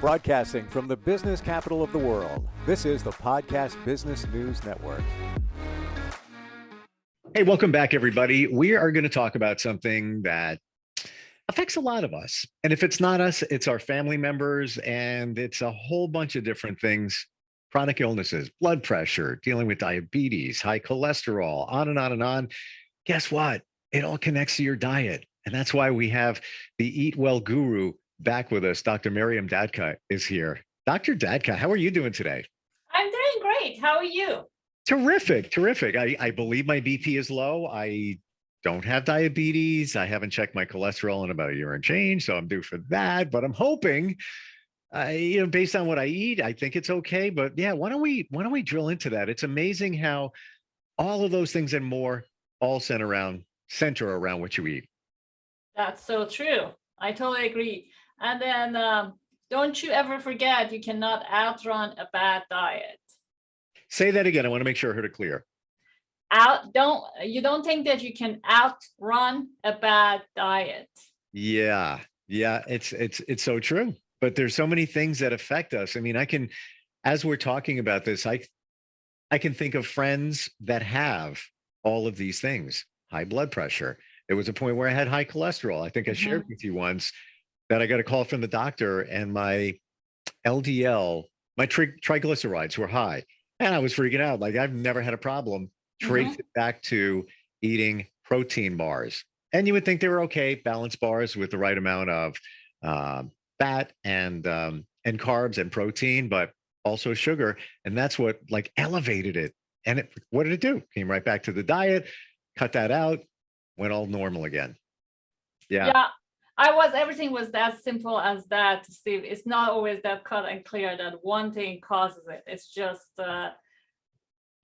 Broadcasting from the business capital of the world, this is the Podcast Business News Network. Hey, welcome back, everybody. We are going to talk about something that affects a lot of us. And if it's not us, it's our family members, and it's a whole bunch of different things. Chronic illnesses, blood pressure, dealing with diabetes, high cholesterol, on and on and on. Guess what? It all connects to your diet. And that's why we have the Eatwellguru back with us. Dr. Maryam Dadkhah is here. Dr. Dadkhah, how are you doing today? I'm doing great. How are you? Terrific, terrific. I believe my BP is low. I don't have diabetes. I haven't checked my cholesterol in about a year and change, so I'm due for that. But I'm hoping, based on what I eat, I think it's okay. But yeah, why don't we drill into that? It's amazing how all of those things and more all center around what you eat. That's so true. I totally agree. And then don't you ever forget, you cannot outrun a bad diet. Say that again. I want to make sure I heard it clear. You don't think that you can outrun a bad diet? Yeah, it's so true. But there's so many things that affect us. I mean, as we're talking about this, I can think of friends that have all of these things. High blood pressure. There was a point where I had high cholesterol. I think I shared with you once that I got a call from the doctor and my LDL, my triglycerides were high. And I was freaking out. Like, I've never had a problem. Trace it back to eating protein bars. And you would think they were okay, balanced bars with the right amount of fat and carbs and protein, but also sugar. And that's what like elevated it. And what did it do? Came right back to the diet, cut that out, went all normal again. Yeah. Everything was that simple as that, Steve. It's not always that cut and clear that one thing causes it. It's just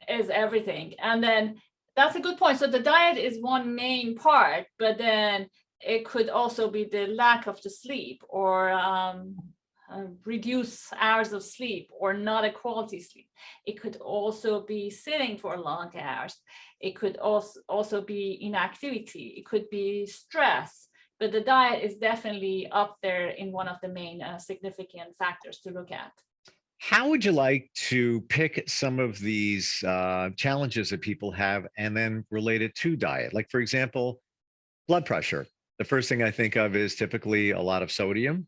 is everything. And then that's a good point. So the diet is one main part, but then it could also be the lack of the sleep, or reduce hours of sleep, or not a quality sleep. It could also be sitting for long hours. It could also be inactivity. It could be stress. But the diet is definitely up there in one of the main significant factors to look at. How would you like to pick some of these challenges that people have and then relate it to diet? Like, for example, blood pressure. The first thing I think of is typically a lot of sodium.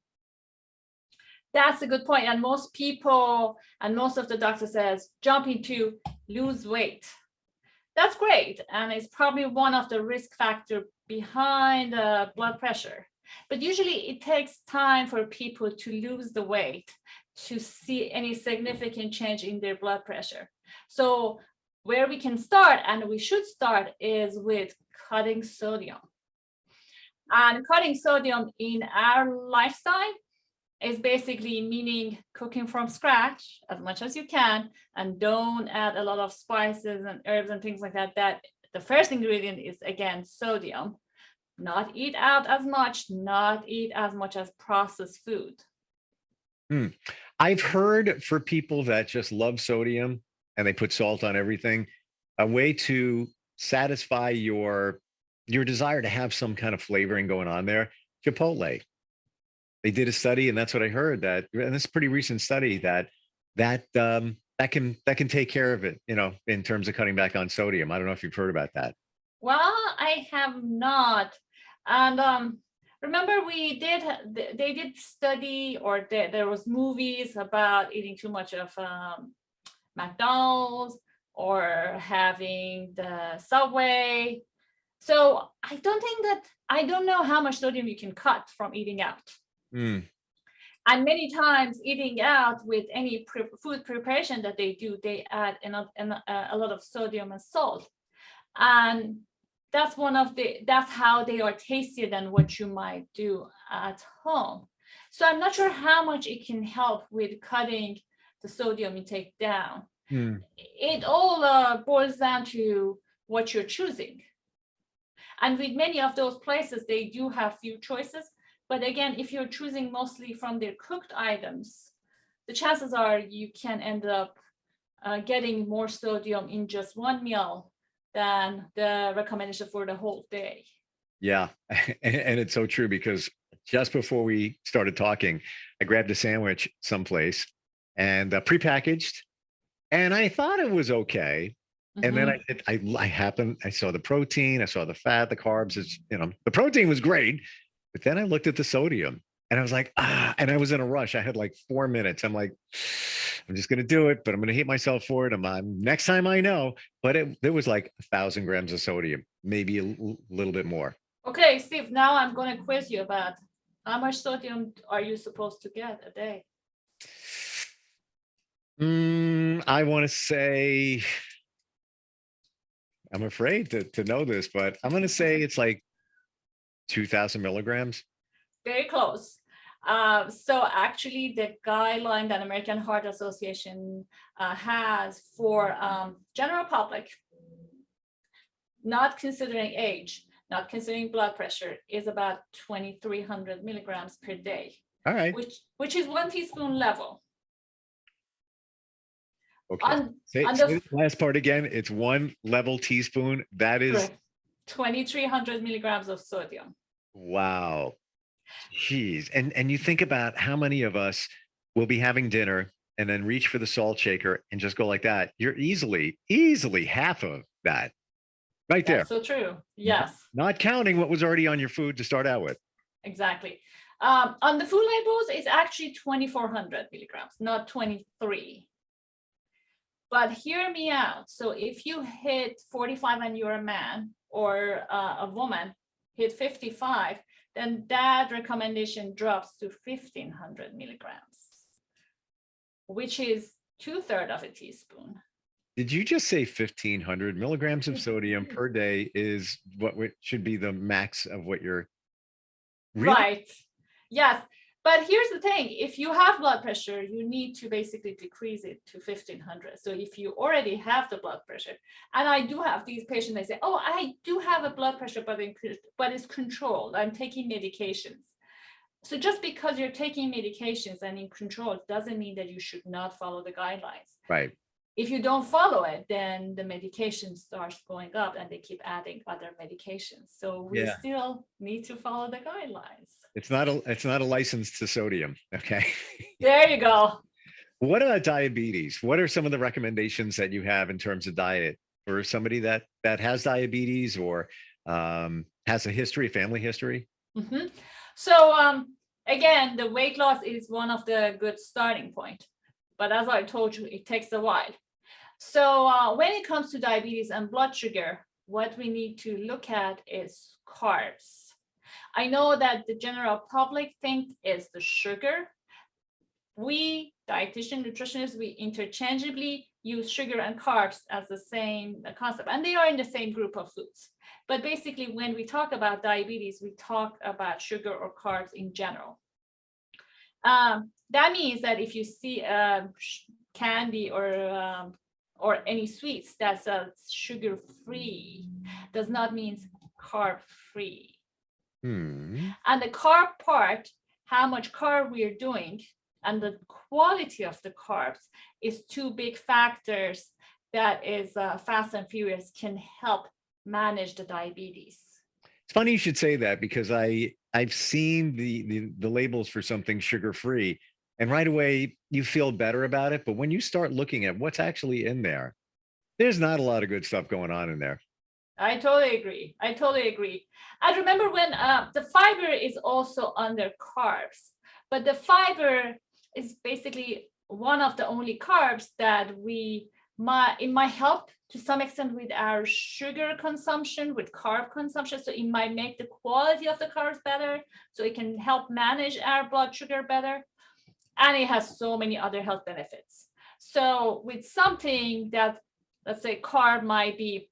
That's a good point. And most people and most of the doctor says, jump into lose weight. That's great. And it's probably one of the risk factors behind blood pressure. But usually it takes time for people to lose the weight to see any significant change in their blood pressure. So where we can start, and we should start, is with cutting sodium. And cutting sodium in our lifestyle is basically meaning cooking from scratch as much as you can, and don't add a lot of spices and herbs and things like that. That the first ingredient is, again, sodium. Not eat out as much, not eat as much as processed food. I've heard for people that just love sodium and they put salt on everything, a way to satisfy your desire to have some kind of flavoring going on there, Chipotle. They did a study, and that's what I heard, and it's a pretty recent study, that can take care of it, in terms of cutting back on sodium. I don't know if you've heard about that. Well, I have not. And remember, they did study, or there was movies about eating too much of McDonald's or having the Subway. So I don't know how much sodium you can cut from eating out. And many times eating out with any food preparation that they do, they add a lot of sodium and salt. And that's how they are tastier than what you might do at home. So I'm not sure how much it can help with cutting the sodium intake down. It all boils down to what you're choosing. And with many of those places, they do have few choices. But again, if you're choosing mostly from their cooked items, the chances are you can end up getting more sodium in just one meal than the recommendation for the whole day. Yeah. And it's so true, because just before we started talking, I grabbed a sandwich someplace and prepackaged, and I thought it was okay. And then I saw the protein, I saw the fat, the carbs. It's, the protein was great, but then I looked at the sodium and I was like, and I was in a rush. I had like 4 minutes. I'm like, I'm just going to do it, but I'm going to hate myself for it. Next time I know, but there was like 1,000 grams of sodium, maybe a little bit more. Okay, Steve, now I'm going to quiz you about how much sodium are you supposed to get a day? I want to say, I'm afraid to know this, but I'm going to say it's like 2,000 milligrams. Very close. So actually the guideline that American Heart Association has for general public, not considering age, not considering blood pressure, is about 2,300 milligrams per day. All right. Which is 1 teaspoon level. Okay. Say the last part again. It's 1 level teaspoon. That is 2,300 milligrams of sodium. Wow. Jeez. And you think about how many of us will be having dinner and then reach for the salt shaker and just go like that. You're easily half of that right there. That's so true. Yes. Not counting what was already on your food to start out with. Exactly. On the food labels, it's actually 2,400 milligrams, not 23. But hear me out. So if you hit 45 and you're a man, or a woman hit 55, then that recommendation drops to 1,500 milligrams, which is 2/3 of a teaspoon. Did you just say 1,500 milligrams of sodium per day is what should be the max of what you're really? Right. Yes. But here's the thing, if you have blood pressure, you need to basically decrease it to 1,500. So if you already have the blood pressure, and I do have these patients, they say, oh, I do have a blood pressure, but it's controlled. I'm taking medications. So just because you're taking medications and in control doesn't mean that you should not follow the guidelines. Right. If you don't follow it, then the medication starts going up and they keep adding other medications. So we still need to follow the guidelines. It's not a license to sodium. Okay. There you go. What about diabetes? What are some of the recommendations that you have in terms of diet for somebody that has diabetes or has a history, family history? So again, the weight loss is one of the good starting point. But as I told you, it takes a while. So when it comes to diabetes and blood sugar, what we need to look at is carbs. I know that the general public think is the sugar. We, dietitian, nutritionists, we interchangeably use sugar and carbs as the same concept, and they are in the same group of foods. But basically, when we talk about diabetes, we talk about sugar or carbs in general. That means that if you see candy or any sweets that says sugar-free, does not mean carb-free. And the carb part, how much carb we are doing, and the quality of the carbs is two big factors that is Fast and Furious can help manage the diabetes. It's funny you should say that because I've seen the labels for something sugar-free, and right away you feel better about it. But when you start looking at what's actually in there, there's not a lot of good stuff going on in there. I totally agree. I totally agree. I remember when the fiber is also under carbs, but the fiber is basically one of the only carbs that it might help to some extent with our sugar consumption, with carb consumption. So it might make the quality of the carbs better. So it can help manage our blood sugar better. And it has so many other health benefits. So with something that, let's say carb might be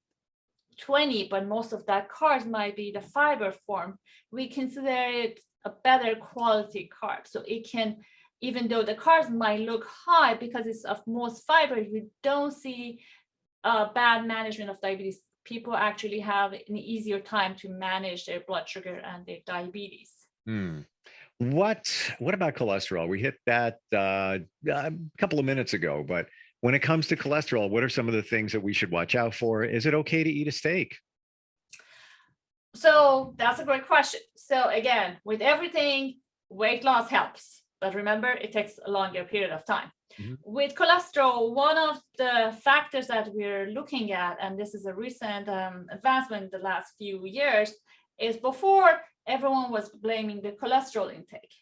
20, but most of that carbs might be the fiber form, we consider it a better quality carb. So it can, even though the carbs might look high because it's of most fiber, you don't see bad management of diabetes. People actually have an easier time to manage their blood sugar and their diabetes. What about cholesterol? We hit that a couple of minutes ago, but when it comes to cholesterol, what are some of the things that we should watch out for? Is it okay to eat a steak? So that's a great question. So again, with everything, weight loss helps, but remember, it takes a longer period of time. With cholesterol, one of the factors that we're looking at, and this is a recent advancement in the last few years, is before everyone was blaming the cholesterol intake.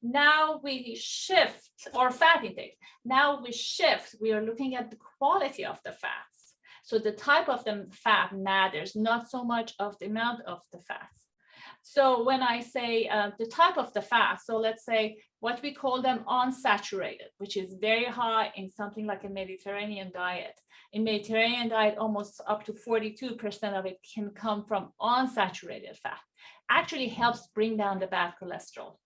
Now we shift, or fat intake. Now we shift, we are looking at the quality of the fats. So the type of the fat matters, not so much of the amount of the fats. So when I say the type of the fat, so let's say what we call them unsaturated, which is very high in something like a Mediterranean diet. In Mediterranean diet, almost up to 42% of it can come from unsaturated fat. Actually helps bring down the bad cholesterol.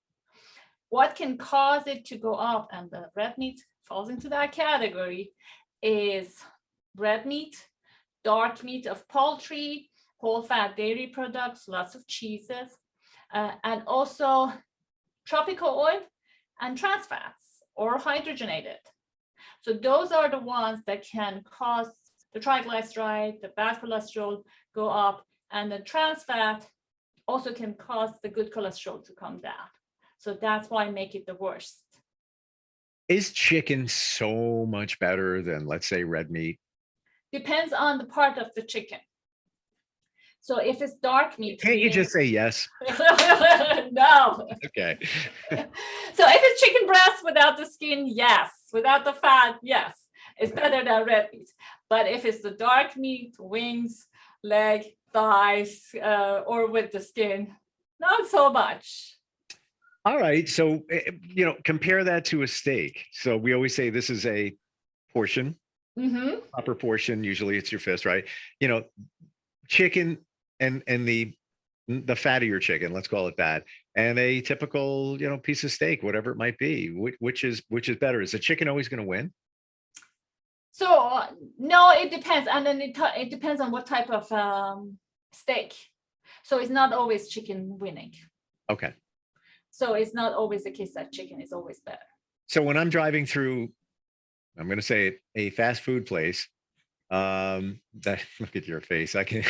What can cause it to go up, and the red meat falls into that category, is red meat, dark meat of poultry, whole fat dairy products, lots of cheeses, and also tropical oil and trans fats or hydrogenated. So those are the ones that can cause the triglyceride, the bad cholesterol go up, and the trans fat also can cause the good cholesterol to come down. So that's why I make it the worst. Is chicken so much better than, let's say, red meat? Depends on the part of the chicken. So if it's dark meat, Can't you just say yes? No. Okay. So if it's chicken breast without the skin, yes. Without the fat, yes. It's better than red meat. But if it's the dark meat, wings, leg, thighs, or with the skin, not so much. All right. So, compare that to a steak. So we always say this is a portion, proper portion. Usually it's your fist, right? Chicken and the fattier chicken, let's call it that, and a typical, piece of steak, whatever it might be. Which is better? Is the chicken always going to win? So no, it depends. And then it depends on what type of steak. So it's not always chicken winning. Okay. So it's not always the case that chicken is always better. So when I'm driving through, I'm going to say it, a fast food place, that look at your face. I can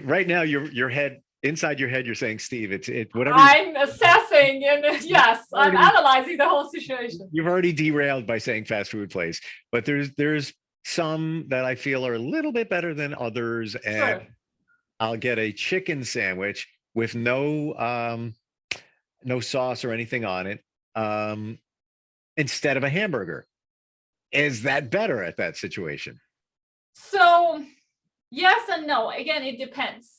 right now your head, inside your head, you're saying, Steve, it's whatever. I'm assessing, and yes, I'm analyzing the whole situation. You've already derailed by saying fast food place, but there's some that I feel are a little bit better than others, and Sure. I'll get a chicken sandwich with no sauce or anything on it, instead of a hamburger. Is that better at that situation? So yes and no. Again, it depends.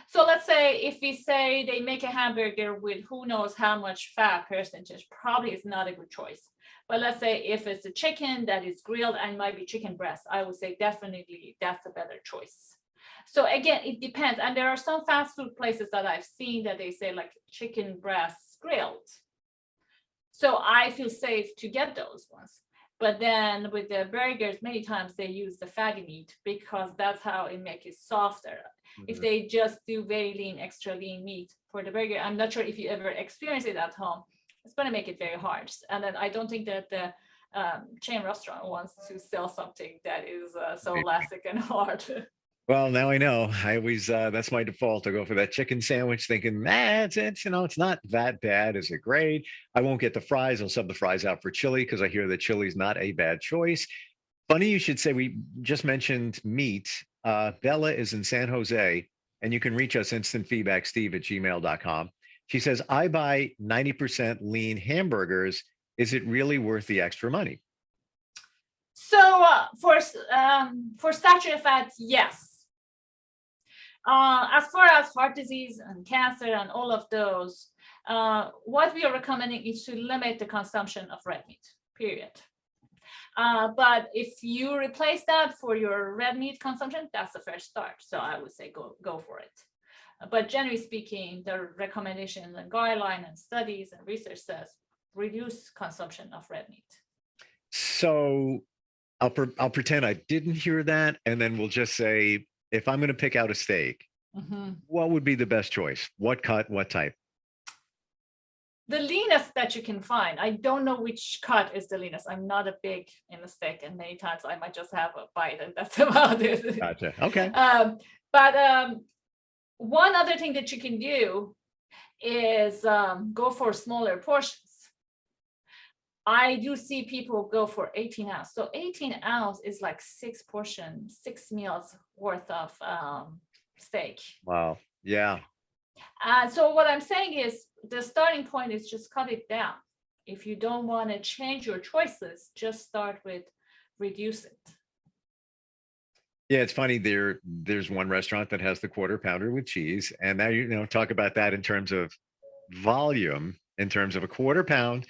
So let's say if we say they make a hamburger with who knows how much fat percentage, probably it's not a good choice. But let's say if it's a chicken that is grilled and might be chicken breast, I would say definitely that's a better choice. So again, it depends. And there are some fast food places that I've seen that they say like chicken breasts grilled. So I feel safe to get those ones. But then with the burgers, many times they use the fatty meat because that's how it makes it softer. If they just do very lean, extra lean meat for the burger, I'm not sure if you ever experience it at home, it's going to make it very hard. And then I don't think that the chain restaurant wants to sell something that is so elastic and hard. Well, now I know. I always that's my default. I go for that chicken sandwich, thinking that's it. It's not that bad. Is it great? I won't get the fries. I'll sub the fries out for chili because I hear that chili's not a bad choice. Funny you should say. We just mentioned meat. Bella is in San Jose, and you can reach us instant feedback, steve@gmail.com. She says, I buy 90% lean hamburgers. Is it really worth the extra money? So for saturated fats, yes. As far as heart disease and cancer and all of those, what we are recommending is to limit the consumption of red meat, period. But if you replace that for your red meat consumption, that's the first start. So I would say go for it. But generally speaking, the recommendations and guidelines and studies and research says reduce consumption of red meat. So I'll pretend I didn't hear that, and then we'll just say, if I'm going to pick out a steak, what would be the best choice? What cut? What type? The leanest that you can find. I don't know which cut is the leanest. I'm not a big in the steak, and many times I might just have a bite, and that's about it. Gotcha. Okay. But one other thing that you can do is go for smaller portions. I do see people go for 18 ounce. So 18 ounce is like 6 portions, 6 meals worth of steak. Wow. Yeah. So what I'm saying is the starting point is just cut it down. If you don't want to change your choices, just start with reduce it. Yeah, it's funny. There's one restaurant that has the quarter pounder with cheese, and now talk about that in terms of volume, in terms of a quarter pound.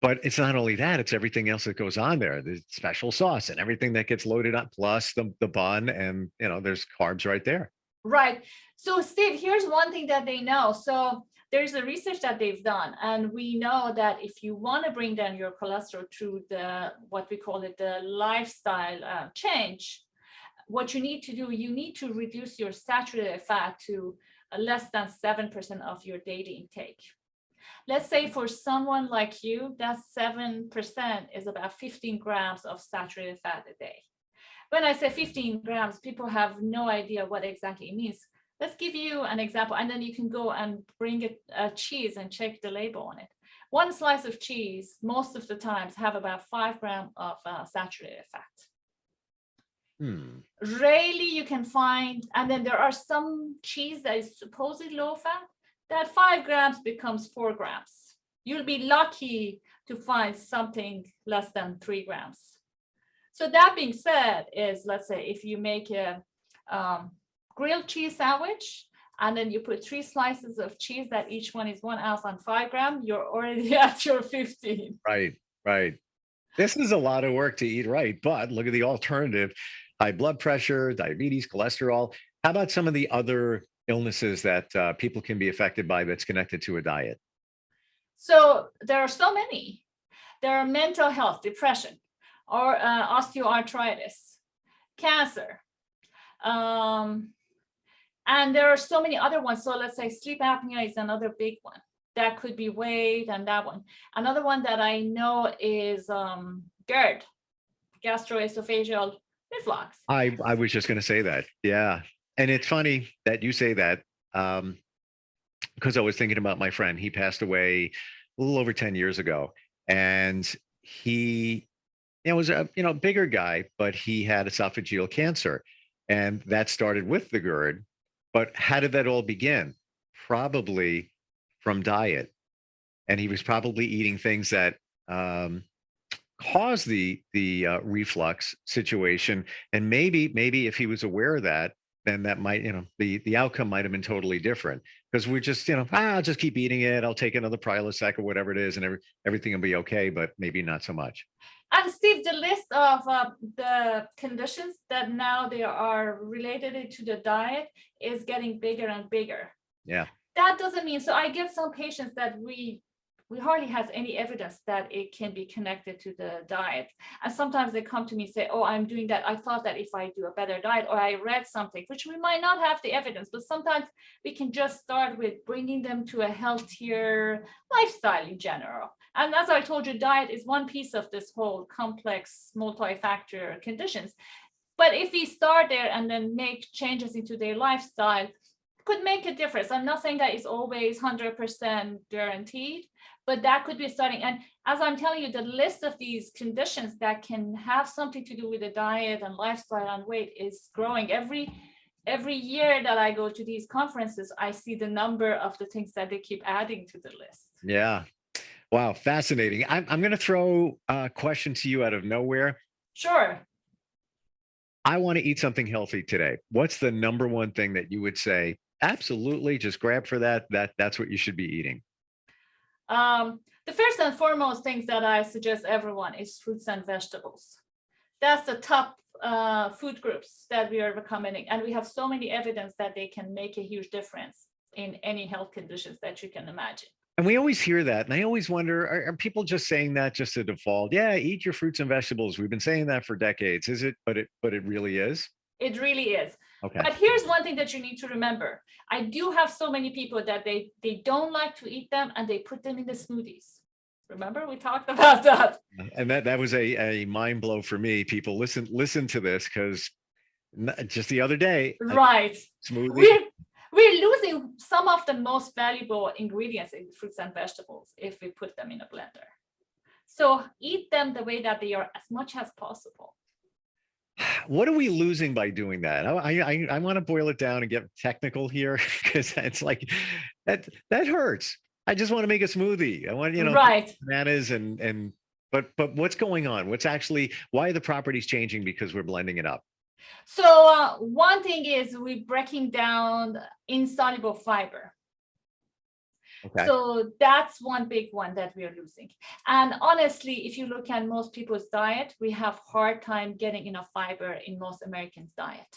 But it's not only that; it's everything else that goes on there. The special sauce and everything that gets loaded on, plus the bun, and there's carbs right there. Right. So Steve, here's one thing that they know. So there's a research that they've done, and we know that if you want to bring down your cholesterol through what we call it, the lifestyle change, what you need to do, you need to reduce your saturated fat to less than 7% of your daily intake. Let's say for someone like you, that 7% is about 15 grams of saturated fat a day. When I say 15 grams, people have no idea what exactly it means. Let's give you an example, and then you can go and bring a cheese and check the label on it. One slice of cheese, most of the times, have about 5 grams of saturated fat. Rarely you can find, and then there are some cheese that is supposedly low fat, that 5 grams becomes 4 grams. You'll be lucky to find something less than 3 grams. So that being said, let's say if you make a grilled cheese sandwich, and then you put 3 slices of cheese that each one is 1 ounce on 5 grams, you're already at your 15. Right. This is a lot of work to eat right, but look at the alternative: high blood pressure, diabetes, cholesterol. How about some of the other illnesses that people can be affected by that's connected to a diet? So there are so many. There are mental health, depression, or osteoarthritis, cancer. And there are so many other ones. So let's say sleep apnea is another big one. That could be weight, and that one. Another one that I know is GERD, gastroesophageal reflux. I was just going to say that. Yeah. And it's funny that you say that, because I was thinking about my friend. He passed away a little over 10 years ago, and he was a bigger guy, but he had esophageal cancer, and that started with the GERD. But how did that all begin? Probably from diet, and he was probably eating things that caused the reflux situation. And maybe if he was aware of that, then that might, the outcome might have been totally different, because we're just, I'll just keep eating it. I'll take another Prilosec or whatever it is, and everything will be okay, but maybe not so much. And Steve, the list of the conditions that now they are related to the diet is getting bigger and bigger. Yeah. That doesn't mean, so I get some patients that we hardly has any evidence that it can be connected to the diet. And sometimes they come to me and say, oh, I'm doing that. I thought that if I do a better diet, or I read something, which we might not have the evidence, but sometimes we can just start with bringing them to a healthier lifestyle in general. And as I told you, diet is one piece of this whole complex multi-factor conditions. But if we start there and then make changes into their lifestyle, could make a difference. I'm not saying that it's always 100% guaranteed, but that could be starting. And as I'm telling you, the list of these conditions that can have something to do with the diet and lifestyle and weight is growing. Every year that I go to these conferences, I see the number of the things that they keep adding to the list. Yeah. Wow. Fascinating. I'm going to throw a question to you out of nowhere. Sure. I want to eat something healthy today. What's the number one thing that you would say? Absolutely, just grab for that. That's what you should be eating. The first and foremost things that I suggest everyone is fruits and vegetables. That's the top food groups that we are recommending. And we have so many evidence that they can make a huge difference in any health conditions that you can imagine. And we always hear that. And I always wonder, are people just saying that just to default? Yeah, eat your fruits and vegetables. We've been saying that for decades. Is it? But it really is. It really is. Okay. But here's one thing that you need to remember. I do have so many people that they don't like to eat them and they put them in the smoothies. Remember, we talked about that. And that was a mind blow for me. People, listen to this, because just the other day, Right. smoothie. We're losing some of the most valuable ingredients in fruits and vegetables if we put them in a blender. So eat them the way that they are as much as possible. What are we losing by doing that? I want to boil it down and get technical here, because it's like that hurts. I just want to make a smoothie. I want, Right. bananas but what's going on? Why are the properties changing because we're blending it up? So one thing is we're breaking down insoluble fiber. Okay. So that's one big one that we are losing. And honestly, if you look at most people's diet, we have hard time getting enough fiber in most Americans' diet.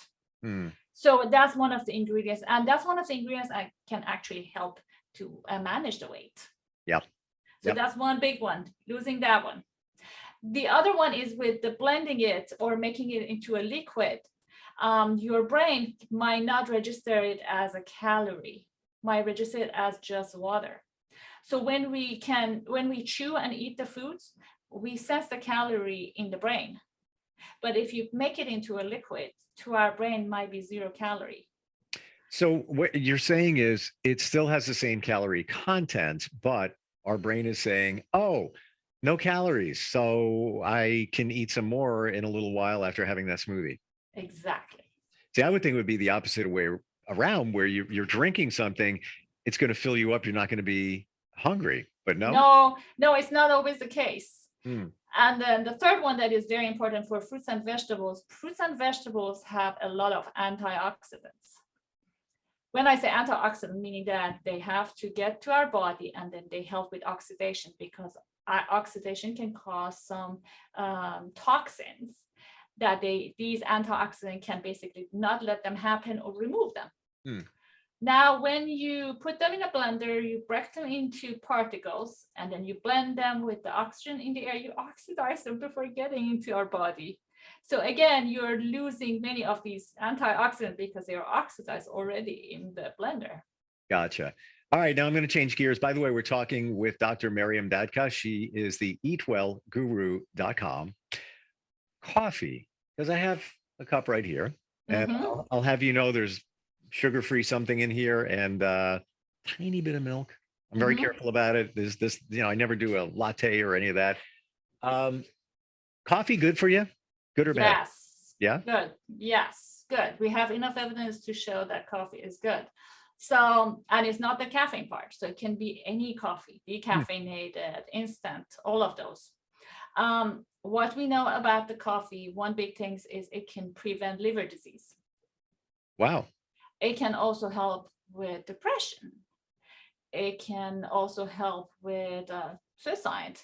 So that's one of the ingredients. And that's one of the ingredients that can actually help to manage the weight. Yeah. So that's one big one, losing that one. The other one is with the blending it or making it into a liquid. Your brain might not register it as a calorie, might register it as just water. So when we chew and eat the foods, we sense the calorie in the brain. But if you make it into a liquid, to our brain might be 0 calorie. So what you're saying is it still has the same calorie content, but our brain is saying, oh, no calories, so I can eat some more in a little while after having that smoothie. Exactly. See, I would think it would be the opposite way around, where you're drinking something, it's going to fill you up, you're not going to be hungry. But no, it's not always the case. And then the third one that is very important for fruits and vegetables have a lot of antioxidants. When I say antioxidant, meaning that they have to get to our body and then they help with oxidation, because oxidation can cause some toxins that these antioxidants can basically not let them happen or remove them. Now, when you put them in a blender, you break them into particles, and then you blend them with the oxygen in the air, you oxidize them before getting into our body. So again, you're losing many of these antioxidants because they are oxidized already in the blender. Gotcha. All right, now I'm going to change gears. By the way, we're talking with Dr. Maryam Dadkhah. She is the Eatwellguru.com. Coffee, because I have a cup right here, and I'll have you know there's sugar-free something in here and a tiny bit of milk. I'm very careful about it. There's this, I never do a latte or any of that. Coffee good for you? Good or bad? Yes. Yeah. Good. Yes. Good. We have enough evidence to show that coffee is good. So, and it's not the caffeine part. So it can be any coffee, decaffeinated, instant, all of those. What we know about the coffee, one big thing is it can prevent liver disease. Wow. It can also help with depression. It can also help with suicide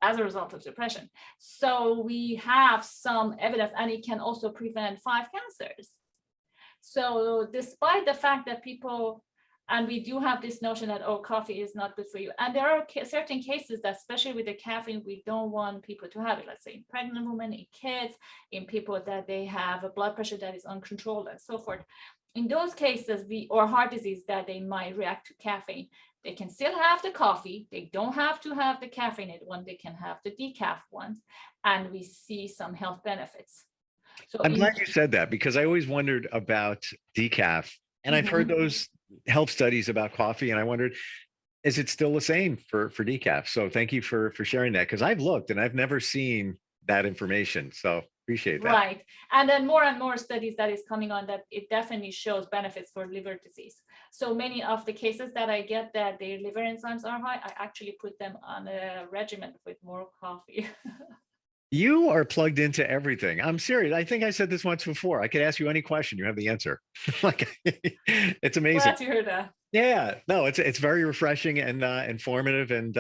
as a result of depression. So we have some evidence, and it can also prevent 5 cancers. So despite the fact that people, and we do have this notion that, oh, coffee is not good for you. And there are certain cases that, especially with the caffeine, we don't want people to have it. Let's say in pregnant women, in kids, in people that they have a blood pressure that is uncontrolled and so forth. In those cases, or heart disease that they might react to caffeine, they can still have the coffee. They don't have to have the caffeinated one. They can have the decaf ones. And we see some health benefits. So I'm glad you said that, because I always wondered about decaf. And I've heard those health studies about coffee, and I wondered, is it still the same for decaf? So thank you for sharing that, because I've looked and I've never seen that information. So appreciate that. Right. And then more and more studies that is coming on that it definitely shows benefits for liver disease. So many of the cases that I get that their liver enzymes are high, I actually put them on a regimen with more coffee. You are plugged into everything. I'm serious. I think I said this once before. I could ask you any question, you have the answer. Like, it's amazing. Glad to hear that. Yeah, no, it's very refreshing and informative, and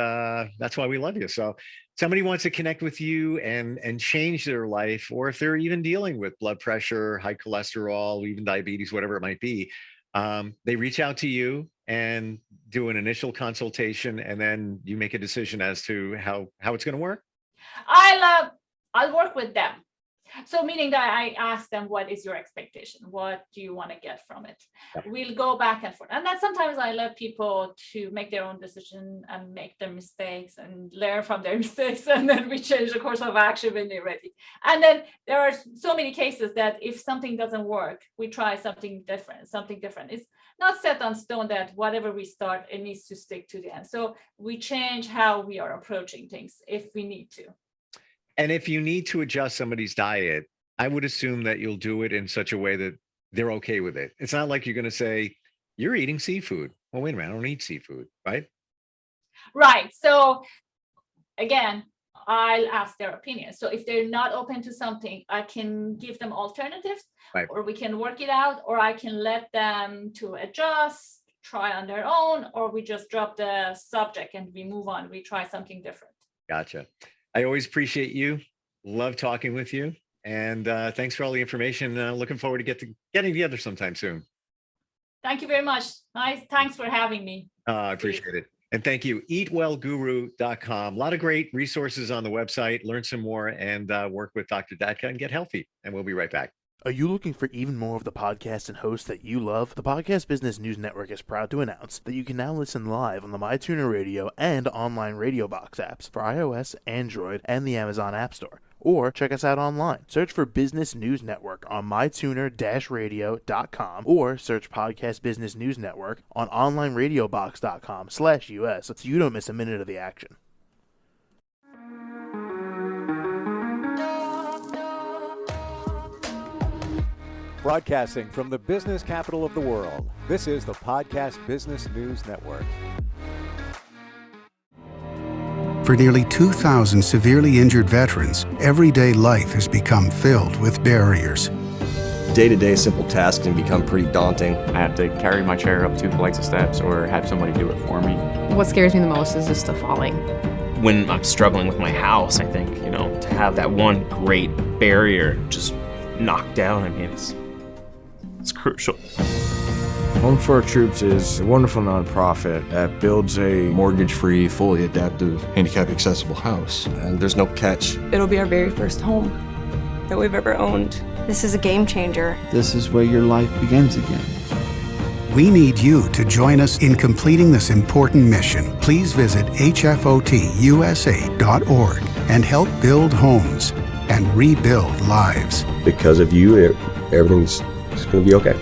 that's why we love you. So, somebody wants to connect with you and change their life, or if they're even dealing with blood pressure, high cholesterol, even diabetes, whatever it might be, they reach out to you and do an initial consultation, and then you make a decision as to how it's going to work. I'll work with them. So meaning that I ask them, what is your expectation? What do you want to get from it? Yep. We'll go back and forth. And then sometimes I let people to make their own decision and make their mistakes and learn from their mistakes. And then we change the course of action when they're ready. And then there are so many cases that if something doesn't work, we try something different. It's not set on stone that whatever we start, it needs to stick to the end. So we change how we are approaching things if we need to. And if you need to adjust somebody's diet, I would assume that you'll do it in such a way that they're okay with it. It's not like you're going to say, you're eating seafood. Well, wait a minute, I don't eat seafood, right? Right. So again, I'll ask their opinion. So if they're not open to something, I can give them alternatives, Right. Or we can work it out, or I can let them to adjust, try on their own, or we just drop the subject and we move on. We try something different. Gotcha. I always appreciate you. Love talking with you. And thanks for all the information. Looking forward to getting together sometime soon. Thank you very much. Nice. Thanks for having me. I appreciate it. And thank you. Eatwellguru.com. A lot of great resources on the website. Learn some more and work with Dr. Dadkhah and get healthy. And we'll be right back. Are you looking for even more of the podcasts and hosts that you love? The Podcast Business News Network is proud to announce that you can now listen live on the MyTuner Radio and online Radio Box apps for iOS, Android, and the Amazon App Store. Or check us out online. Search for Business News Network on mytuner-radio.com or search Podcast Business News Network on onlineradiobox.com/US so you don't miss a minute of the action. Broadcasting from the business capital of the world, this is the Podcast Business News Network. For nearly 2,000 severely injured veterans, everyday life has become filled with barriers. Day-to-day simple tasks can become pretty daunting. I have to carry my chair up 2 flights of steps or have somebody do it for me. What scares me the most is just the falling. When I'm struggling with my house, I think, to have that one great barrier just knocked down, it's crucial. Home for Our Troops is a wonderful nonprofit that builds a Mortgage-free, fully adaptive, handicap-accessible house. And there's no catch. It'll be our very first home that we've ever owned. This is a game changer. This is where your life begins again. We need you to join us in completing this important mission. Please visit hfotusa.org and help build homes and rebuild lives. Because of you, everything's going to be okay.